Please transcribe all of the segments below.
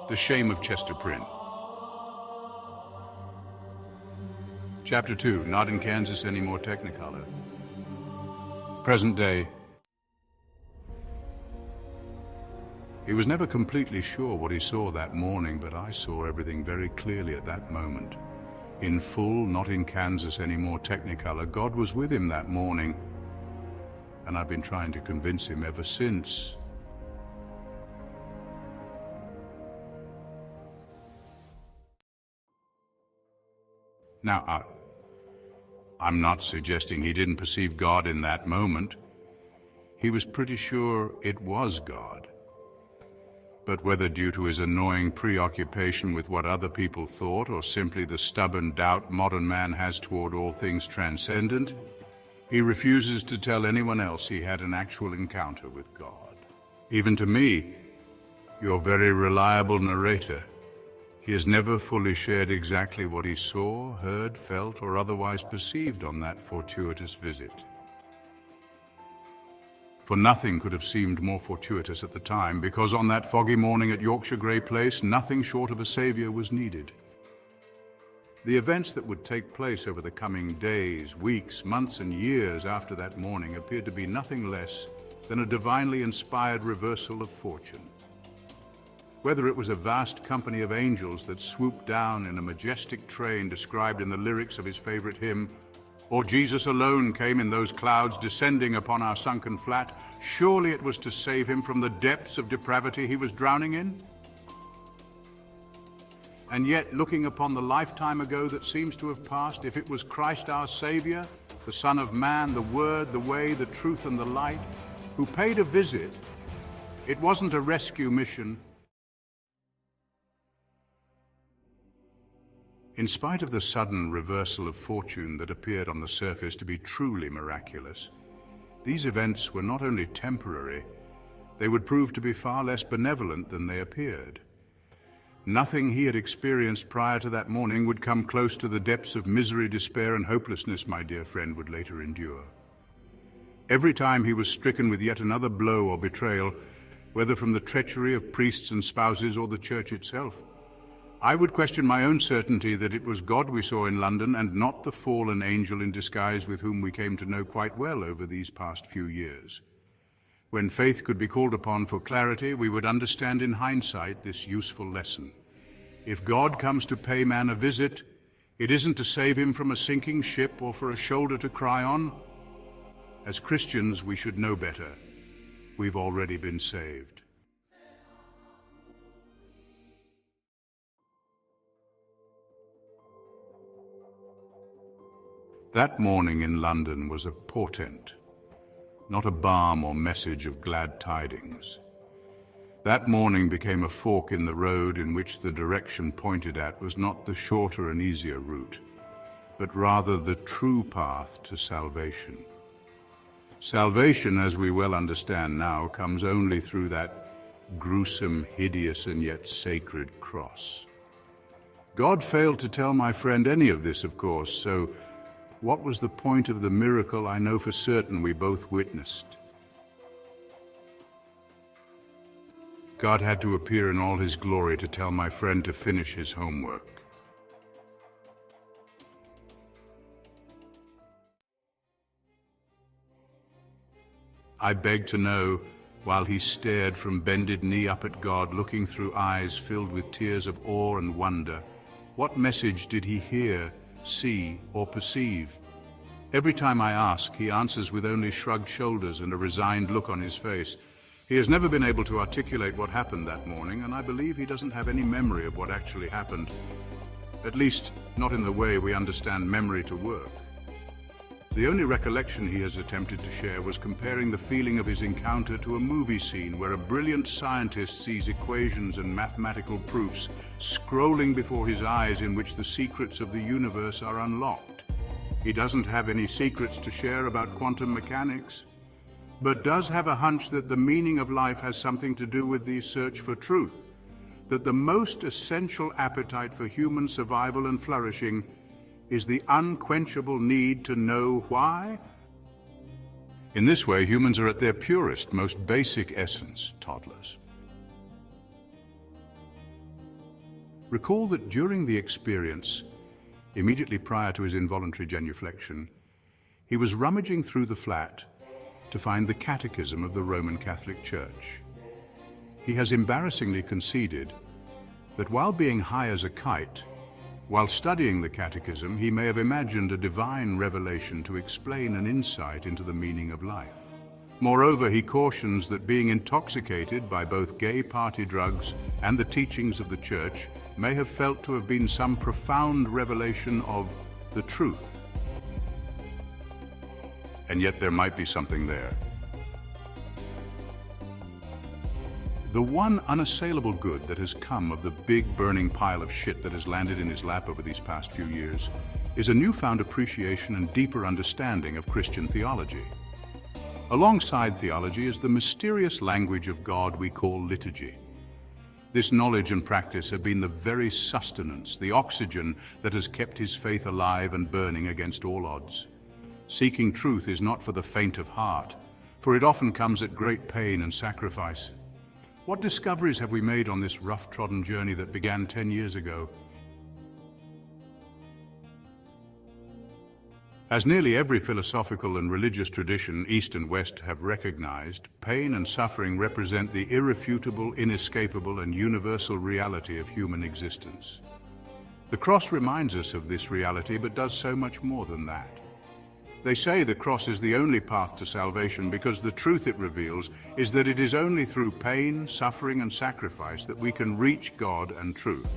The Shame of Chester Prynne. Chapter 2, Not in Kansas Anymore, Technicolor. Present day. He was never completely sure what he saw that morning, but I saw everything very clearly at that moment. In full, Not in Kansas Anymore, Technicolor, God was with him that morning, and I've been trying to convince him ever since. Now, I'm not suggesting he didn't perceive God in that moment. He was pretty sure it was God. But whether due to his annoying preoccupation with what other people thought, or simply the stubborn doubt modern man has toward all things transcendent, he refuses to tell anyone else he had an actual encounter with God. Even to me, your very reliable narrator, he has never fully shared exactly what he saw, heard, felt, or otherwise perceived on that fortuitous visit. For nothing could have seemed more fortuitous at the time, because on that foggy morning at Yorkshire Grey Place, nothing short of a savior was needed. The events that would take place over the coming days, weeks, months, and years after that morning appeared to be nothing less than a divinely inspired reversal of fortune. Whether it was a vast company of angels that swooped down in a majestic train described in the lyrics of his favorite hymn, or Jesus alone came in those clouds descending upon our sunken flat, surely it was to save him from the depths of depravity he was drowning in. And yet, looking upon the lifetime ago that seems to have passed, if it was Christ our Savior, the Son of Man, the Word, the Way, the Truth, and the Light, who paid a visit, it wasn't a rescue mission. In spite of the sudden reversal of fortune that appeared on the surface to be truly miraculous, these events were not only temporary, they would prove to be far less benevolent than they appeared. Nothing he had experienced prior to that morning would come close to the depths of misery, despair, and hopelessness my dear friend would later endure. Every time he was stricken with yet another blow or betrayal, whether from the treachery of priests and spouses or the church itself, I would question my own certainty that it was God we saw in London and not the fallen angel in disguise with whom we came to know quite well over these past few years. When faith could be called upon for clarity, we would understand in hindsight this useful lesson. If God comes to pay man a visit, it isn't to save him from a sinking ship or for a shoulder to cry on. As Christians, we should know better. We've already been saved. That morning in London was a portent, not a balm or message of glad tidings. That morning became a fork in the road in which the direction pointed at was not the shorter and easier route, but rather the true path to salvation. Salvation, as we well understand now, comes only through that gruesome, hideous, and yet sacred cross. God failed to tell my friend any of this, of course, so what was the point of the miracle I know for certain we both witnessed? God had to appear in all his glory to tell my friend to finish his homework. I begged to know, while he stared from bended knee up at God, looking through eyes filled with tears of awe and wonder, what message did he hear, see, or perceive? Every time I ask, he answers with only shrugged shoulders and a resigned look on his face. He has never been able to articulate what happened that morning, and I believe he doesn't have any memory of what actually happened. At least, not in the way we understand memory to work. The only recollection he has attempted to share was comparing the feeling of his encounter to a movie scene where a brilliant scientist sees equations and mathematical proofs scrolling before his eyes in which the secrets of the universe are unlocked. He doesn't have any secrets to share about quantum mechanics, but does have a hunch that the meaning of life has something to do with the search for truth, that the most essential appetite for human survival and flourishing is the unquenchable need to know why. In this way, humans are at their purest, most basic essence, toddlers. Recall that during the experience, immediately prior to his involuntary genuflection, he was rummaging through the flat to find the Catechism of the Roman Catholic Church. He has embarrassingly conceded that while being high as a kite, while studying the Catechism, he may have imagined a divine revelation to explain an insight into the meaning of life. Moreover, he cautions that being intoxicated by both gay party drugs and the teachings of the Church may have felt to have been some profound revelation of the truth. And yet there might be something there. The one unassailable good that has come of the big burning pile of shit that has landed in his lap over these past few years is a newfound appreciation and deeper understanding of Christian theology. Alongside theology is the mysterious language of God we call liturgy. This knowledge and practice have been the very sustenance, the oxygen that has kept his faith alive and burning against all odds. Seeking truth is not for the faint of heart, for it often comes at great pain and sacrifice. What discoveries have we made on this rough-trodden journey that began 10 years ago? As nearly every philosophical and religious tradition, East and West, have recognized, pain and suffering represent the irrefutable, inescapable, and universal reality of human existence. The cross reminds us of this reality, but does so much more than that. They say the cross is the only path to salvation because the truth it reveals is that it is only through pain, suffering, and sacrifice that we can reach God and truth.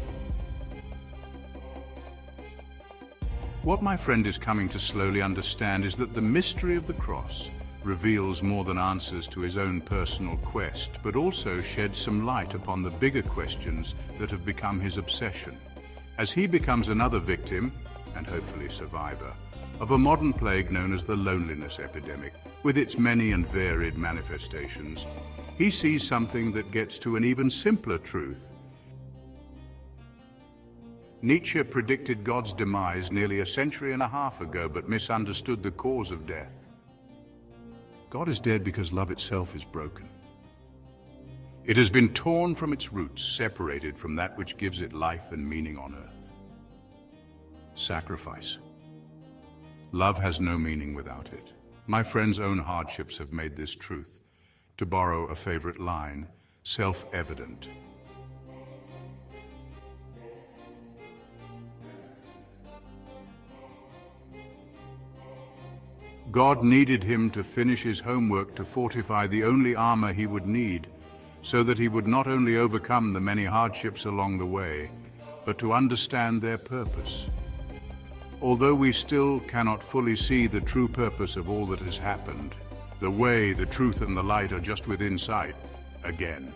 What my friend is coming to slowly understand is that the mystery of the cross reveals more than answers to his own personal quest, but also sheds some light upon the bigger questions that have become his obsession. As he becomes another victim, and hopefully survivor, of a modern plague known as the loneliness epidemic, with its many and varied manifestations, he sees something that gets to an even simpler truth. Nietzsche predicted God's demise nearly a century and a half ago, but misunderstood the cause of death. God is dead because love itself is broken. It has been torn from its roots, separated from that which gives it life and meaning on earth. Sacrifice. Love has no meaning without it. My friend's own hardships have made this truth, to borrow a favorite line, self-evident. God needed him to finish his homework to fortify the only armor he would need, so that he would not only overcome the many hardships along the way, but to understand their purpose. Although we still cannot fully see the true purpose of all that has happened, the way, the truth, and the light are just within sight, again.